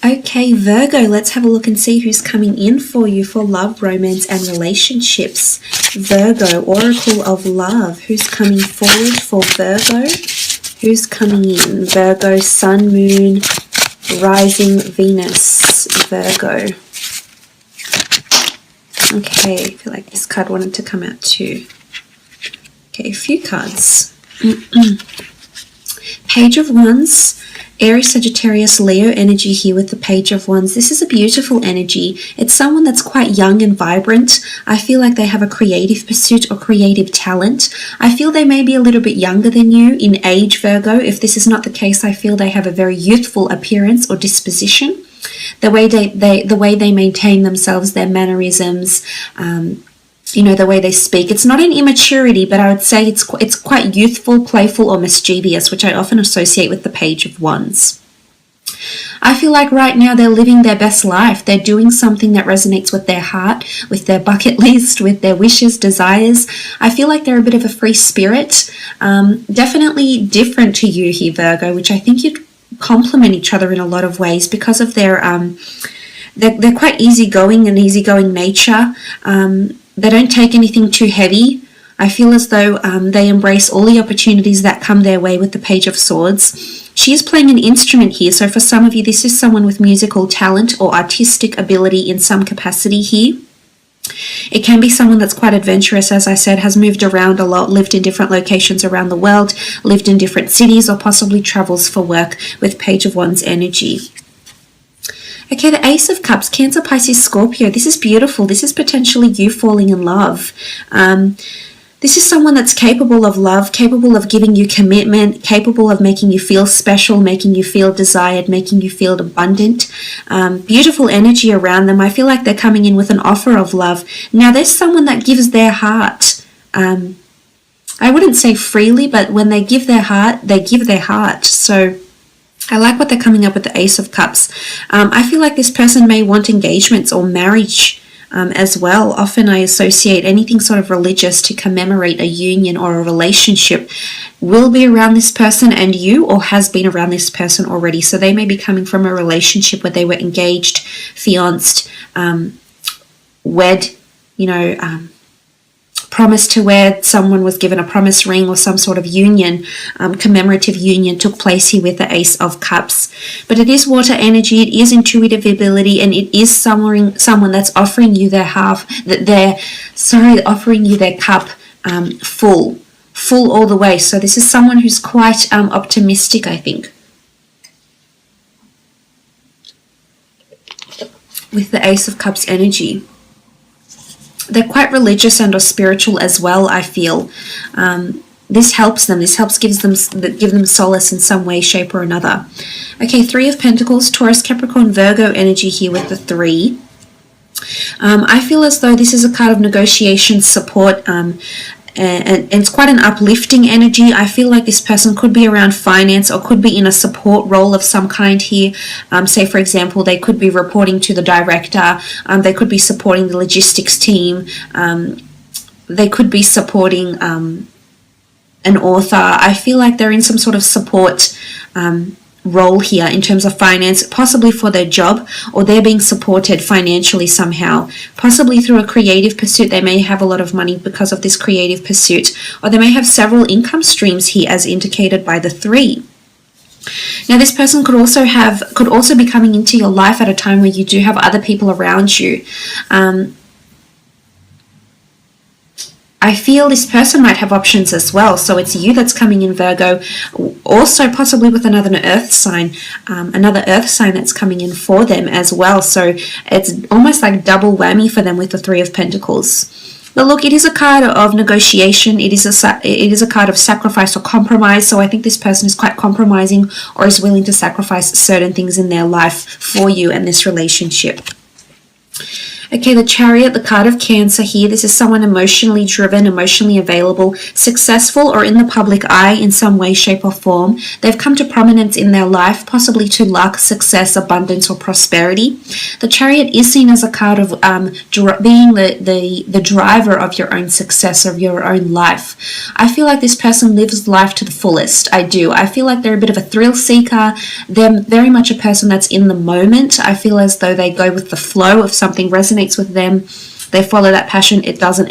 Okay, Virgo, let's have a look and see who's coming in for you for love, romance, and relationships. Virgo, Oracle of Love. Who's coming forward for Virgo? Who's coming in? Virgo, Sun, Moon, Rising, Venus, Virgo. Okay, I feel like this card wanted to come out too. Okay, a few cards. Page of Wands. Aries, Sagittarius, Leo energy here with the Page of Wands. This is a beautiful energy. It's someone that's quite young and vibrant. I feel like they have a creative pursuit or creative talent. I feel they may be a little bit younger than you in age, Virgo. If this is not the case, I feel they have a very youthful appearance or disposition. The way they maintain themselves, their mannerisms, the way they speak. It's not an immaturity, but I would say it's quite youthful, playful, or mischievous, which I often associate with the Page of Wands. I feel like right now they're living their best life. They're doing something that resonates with their heart, with their bucket list, with their wishes, desires. I feel like they're a bit of a free spirit. Definitely different to you here, Virgo, which I think you'd complement each other in a lot of ways because of their they're quite easygoing and easygoing nature. They don't take anything too heavy. I feel as though they embrace all the opportunities that come their way with the Page of Swords. She is playing an instrument here, so for some of you, this is someone with musical talent or artistic ability in some capacity here. It can be someone that's quite adventurous, as I said, has moved around a lot, lived in different locations around the world, lived in different cities, or possibly travels for work with Page of Wands energy. Okay, the Ace of Cups, Cancer, Pisces, Scorpio. This is beautiful. This is potentially you falling in love. This is someone that's capable of love, capable of giving you commitment, capable of making you feel special, making you feel desired, making you feel abundant. Beautiful energy around them. I feel like they're coming in with an offer of love. Now, there's someone that gives their heart. I wouldn't say freely, but when they give their heart, they give their heart. So I like what they're coming up with the Ace of Cups. I feel like this person may want engagements or marriage as well. Often I associate anything sort of religious to commemorate a union or a relationship will be around this person and you, or has been around this person already. So they may be coming from a relationship where they were engaged, fianced, wed, promised to wed, someone was given a promise ring or some sort of union, commemorative union took place here with the Ace of Cups. But it is water energy, it is intuitive ability, and it is someone that's offering you offering you their cup full all the way. So this is someone who's quite optimistic, I think, with the Ace of Cups energy. They're quite religious and or spiritual as well, I feel. This helps them. This helps give them solace in some way, shape, or another. Okay, Three of Pentacles, Taurus, Capricorn, Virgo energy here with the 3. I feel as though this is a card of negotiation, support, and it's quite an uplifting energy. I feel like this person could be around finance or could be in a support role of some kind here. Say, for example, they could be reporting to the director. They could be supporting the logistics team. They could be supporting an author. I feel like they're in some sort of support role here in terms of finance, possibly for their job, or they're being supported financially somehow, possibly through a creative pursuit. They may have a lot of money because of this creative pursuit, or they may have several income streams here as indicated by the 3. Now, this person could also be coming into your life at a time where you do have other people around you. I feel this person might have options as well. So it's you that's coming in, Virgo. Also possibly with another earth sign that's coming in for them as well. So it's almost like double whammy for them with the 3 of Pentacles. But look, it is a card of negotiation. It is a card of sacrifice or compromise. So I think this person is quite compromising or is willing to sacrifice certain things in their life for you and this relationship. Okay, the Chariot, the card of Cancer here. This is someone emotionally driven, emotionally available, successful or in the public eye in some way, shape or form. They've come to prominence in their life, possibly to luck, success, abundance or prosperity. The Chariot is seen as a card of being the driver of your own success, of your own life. I feel like this person lives life to the fullest. I do. I feel like they're a bit of a thrill seeker. They're very much a person that's in the moment. I feel as though they go with the flow. If something resonates with them, they follow that passion. It doesn't.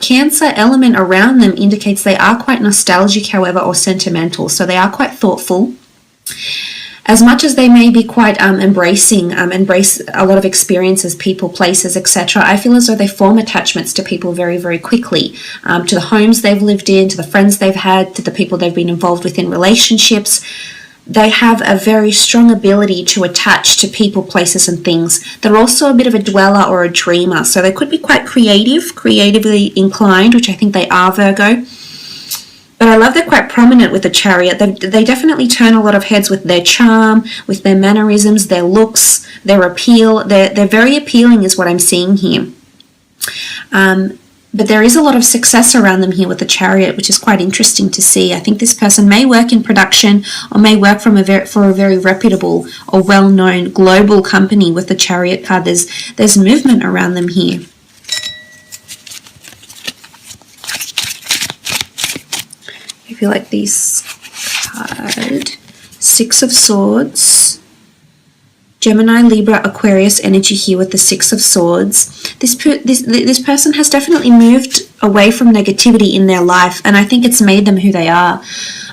Cancer element around them indicates they are quite nostalgic, however, or sentimental. So they are quite thoughtful. As much as they may be quite embrace a lot of experiences, people, places, etc., I feel as though they form attachments to people very, very quickly, to the homes they've lived in, to the friends they've had, to the people they've been involved with in relationships. They have a very strong ability to attach to people, places, and things. They're also a bit of a dweller or a dreamer, so they could be quite creatively inclined, which I think they are, Virgo. But I love they're quite prominent with the Chariot. They definitely turn a lot of heads with their charm, with their mannerisms, their looks, their appeal. They're very appealing is what I'm seeing here. But there is a lot of success around them here with the Chariot, which is quite interesting to see. I think this person may work in production or may work for a very reputable or well-known global company with the Chariot card. There's movement around them here. I feel like this card, Six of Swords, Gemini, Libra, Aquarius energy here with the Six of Swords. This person has definitely moved away from negativity in their life, and I think it's made them who they are.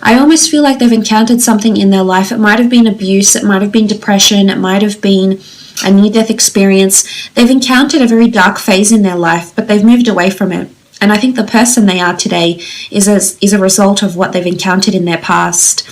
I almost feel like they've encountered something in their life. It might have been abuse, it might have been depression, it might have been a near-death experience. They've encountered a very dark phase in their life, but they've moved away from it. And I think the person they are today is a result of what they've encountered in their past.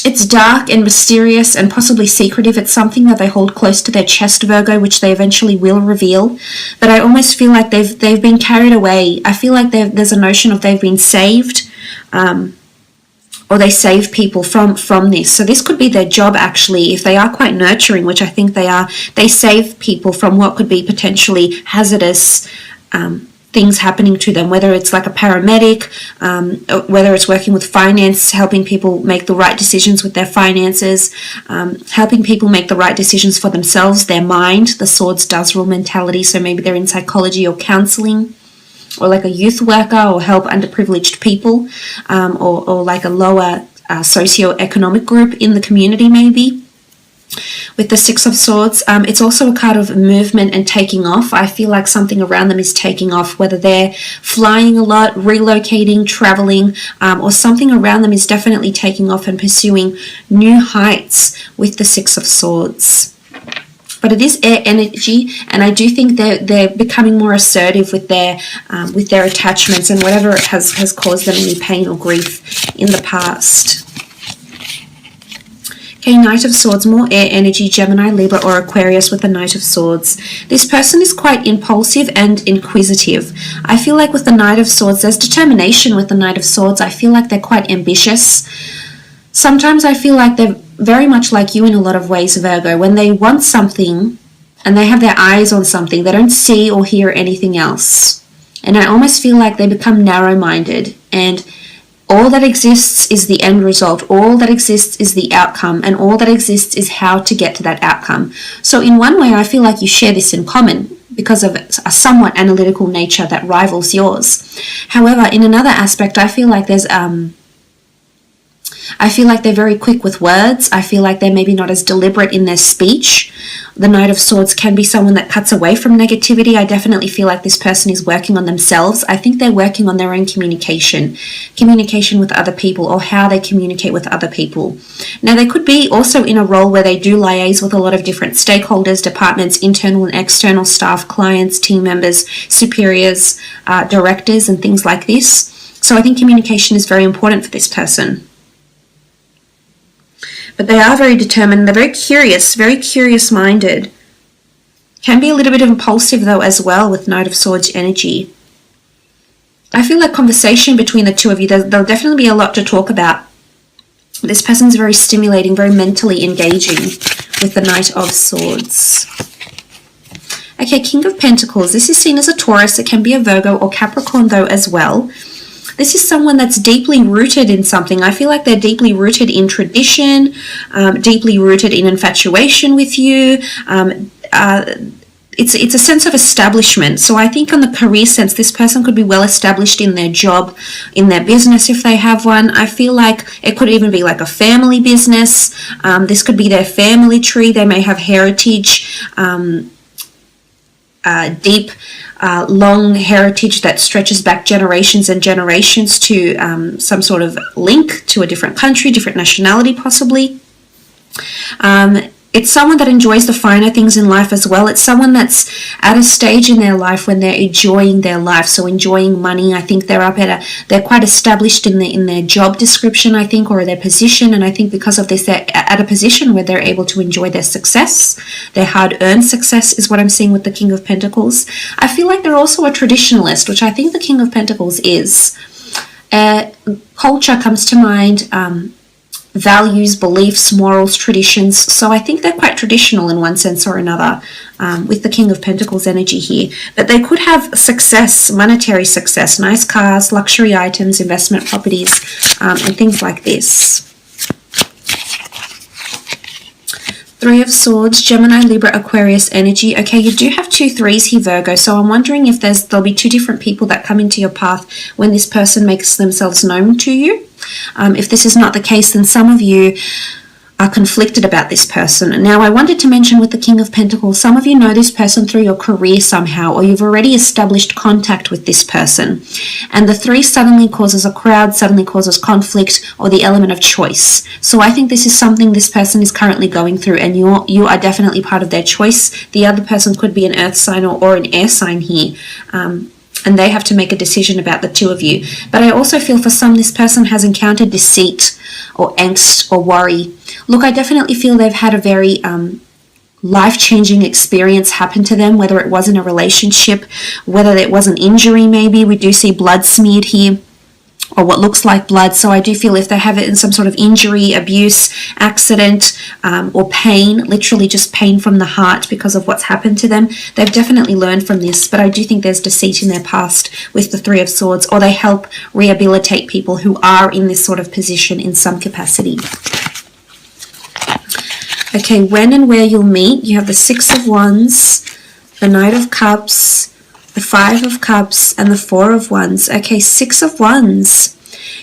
It's dark and mysterious and possibly secretive. It's something that they hold close to their chest, Virgo, which they eventually will reveal. But I almost feel like they've been carried away. I feel like there's a notion of they've been saved, or they save people from this. So this could be their job, actually, if they are quite nurturing, which I think they are. They save people from what could be potentially hazardous things happening to them, whether it's like a paramedic, whether it's working with finance, helping people make the right decisions with their finances, helping people make the right decisions for themselves, their mind. The Swords does rule mentality, so maybe they're in psychology or counseling, or like a youth worker, or help underprivileged people, or like a lower socio-economic group in the community maybe. With the Six of Swords, it's also a card of movement and taking off. I feel like something around them is taking off, whether they're flying a lot, relocating, traveling, or something around them is definitely taking off and pursuing new heights with the Six of Swords. But it is air energy, and I do think they're becoming more assertive with their attachments and whatever has caused them any pain or grief in the past. Okay, Knight of Swords, more air energy, Gemini, Libra, or Aquarius with the Knight of Swords. This person is quite impulsive and inquisitive. I feel like with the Knight of Swords, there's determination with the Knight of Swords. I feel like they're quite ambitious. Sometimes I feel like they're very much like you in a lot of ways, Virgo. When they want something and they have their eyes on something, they don't see or hear anything else. And I almost feel like they become narrow-minded, and all that exists is the end result. All that exists is the outcome, and all that exists is how to get to that outcome. So in one way, I feel like you share this in common because of a somewhat analytical nature that rivals yours. However, in another aspect, I feel like they're very quick with words. I feel like they're maybe not as deliberate in their speech. The Knight of Swords can be someone that cuts away from negativity. I definitely feel like this person is working on themselves. I think they're working on their own communication with other people, or how they communicate with other people. Now, they could be also in a role where they do liaise with a lot of different stakeholders, departments, internal and external staff, clients, team members, superiors, directors, and things like this. So I think communication is very important for this person. But they are very determined. They're very curious-minded. Can be a little bit impulsive, though, as well, with Knight of Swords energy. I feel like conversation between the two of you, there'll definitely be a lot to talk about. This person's very stimulating, very mentally engaging with the Knight of Swords. Okay, King of Pentacles. This is seen as a Taurus. It can be a Virgo or Capricorn though as well. This is someone that's deeply rooted in something. I feel like they're deeply rooted in tradition, deeply rooted in infatuation with you. It's a sense of establishment. So I think on the career sense, this person could be well established in their job, in their business if they have one. I feel like it could even be like a family business. This could be their family tree. They may have heritage, deep, long heritage that stretches back generations and generations to some sort of link to a different country, different nationality possibly. It's someone that enjoys the finer things in life as well. It's someone that's at a stage in their life when they're enjoying their life, so enjoying money. I think they're quite established in their job description, I think, or their position, and I think because of this, they're at a position where they're able to enjoy their success. Their hard-earned success is what I'm seeing with the King of Pentacles. I feel like they're also a traditionalist, which I think the King of Pentacles is. Culture comes to mind, values, beliefs, morals, traditions. So I think they're quite traditional in one sense or another with the King of Pentacles energy here. But they could have success, monetary success, nice cars, luxury items, investment properties, and things like this. Three of Swords, Gemini, Libra, Aquarius energy. Okay, you do have 2 threes here, Virgo. So I'm wondering if there'll be 2 different people that come into your path when this person makes themselves known to you. If this is not the case, then some of you are conflicted about this person. Now, I wanted to mention with the King of Pentacles, some of you know this person through your career somehow, or you've already established contact with this person. And the 3 suddenly causes a crowd, suddenly causes conflict, or the element of choice. So I think this is something this person is currently going through, and you are definitely part of their choice. The other person could be an earth sign or an air sign here. And they have to make a decision about the 2 of you. But I also feel for some, this person has encountered deceit or angst or worry. Look, I definitely feel they've had a very life-changing experience happen to them, whether it was in a relationship, whether it was an injury maybe. We do see blood smeared here, or what looks like blood. So I do feel if they have it in some sort of injury, abuse, accident, or pain, literally just pain from the heart because of what's happened to them, they've definitely learned from this. But I do think there's deceit in their past with the 3 of Swords, or they help rehabilitate people who are in this sort of position in some capacity. Okay, when and where you'll meet, you have the 6 of Wands, the Knight of Cups, the 5 of Cups, and the 4 of Wands. Okay, 6 of Wands.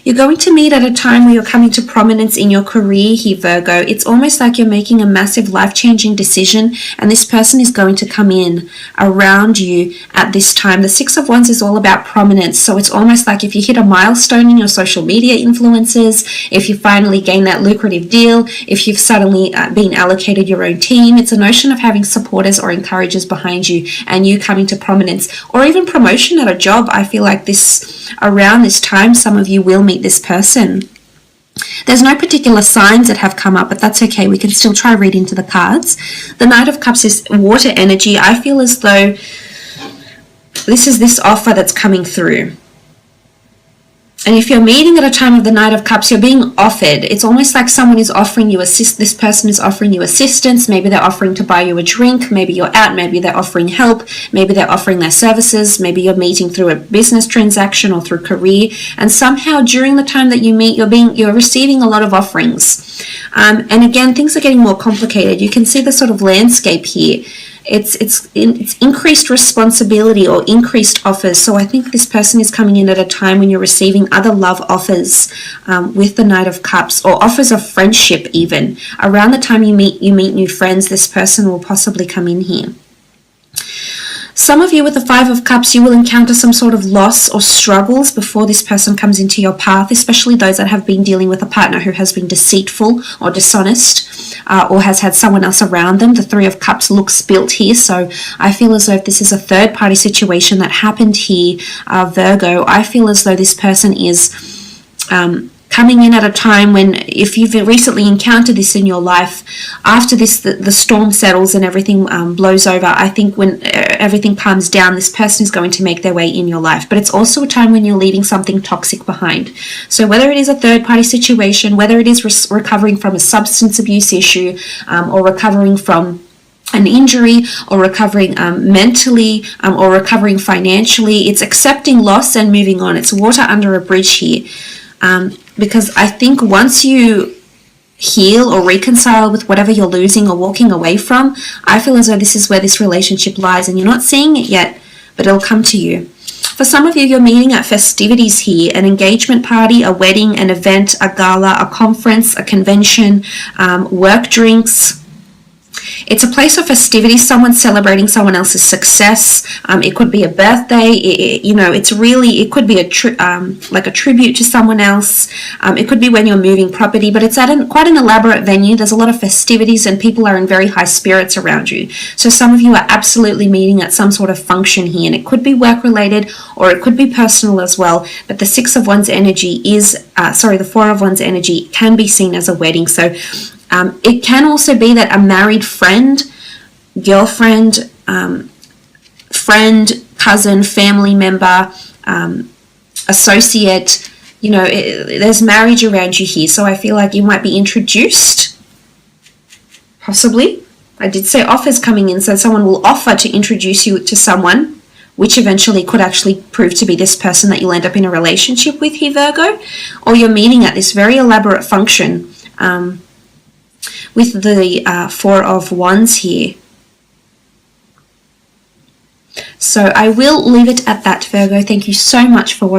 You're going to meet at a time where you're coming to prominence in your career here, Virgo. It's almost like you're making a massive life-changing decision, and this person is going to come in around you at this time. The 6 of Wands is all about prominence, so it's almost like if you hit a milestone in your social media influences, if you finally gain that lucrative deal, if you've suddenly been allocated your own team, it's a notion of having supporters or encouragers behind you and you coming to prominence, or even promotion at a job. I feel like around this time, some of you will meet this person. There's no particular signs that have come up, but that's okay. We can still try read into the cards. The Knight of Cups is water energy. I feel as though this is this offer that's coming through. And if you're meeting at a time of the Knight of Cups, you're being offered. It's almost like someone is offering you this person is offering you assistance. Maybe they're offering to buy you a drink. Maybe you're out. Maybe they're offering help. Maybe they're offering their services. Maybe you're meeting through a business transaction or through career. And somehow during the time that you meet, you're receiving a lot of offerings. And again, things are getting more complicated. You can see the sort of landscape here. It's increased responsibility or increased offers. So I think this person is coming in at a time when you're receiving other love offers with the Knight of Cups, or offers of friendship even. Around the time you meet new friends, this person will possibly come in here. Some of you with the 5 of Cups, you will encounter some sort of loss or struggles before this person comes into your path, especially those that have been dealing with a partner who has been deceitful or dishonest, or has had someone else around them. The 3 of Cups looks built here, so I feel as though if this is a third-party situation that happened here, Virgo, I feel as though this person is coming in at a time when, if you've recently encountered this in your life, after this, the storm settles and everything blows over, I think when everything calms down, this person is going to make their way in your life. But it's also a time when you're leaving something toxic behind. So whether it is a third-party situation, whether it is recovering from a substance abuse issue, or recovering from an injury, or recovering mentally, or recovering financially, it's accepting loss and moving on. It's water under a bridge here. Because I think once you heal or reconcile with whatever you're losing or walking away from, I feel as though this is where this relationship lies, and you're not seeing it yet, but it'll come to you. For some of you, you're meeting at festivities here, an engagement party, a wedding, an event, a gala, a conference, a convention, work drinks. It's a place of festivity, someone celebrating someone else's success. It could be a birthday. It could be like a tribute to someone else. It could be when you're moving property, but it's at quite an elaborate venue. There's a lot of festivities and people are in very high spirits around you. So some of you are absolutely meeting at some sort of function here, and it could be work related or it could be personal as well. But the Six of Wands energy the Four of Wands energy can be seen as a wedding. So it can also be that a married friend, girlfriend, friend, cousin, family member, associate, there's marriage around you here. So I feel like you might be introduced, possibly. I did say offers coming in, so someone will offer to introduce you to someone, which eventually could actually prove to be this person that you'll end up in a relationship with here, Virgo. Or you're meeting at this very elaborate function, with the Four of Wands here. So I will leave it at that, Virgo. Thank you so much for watching.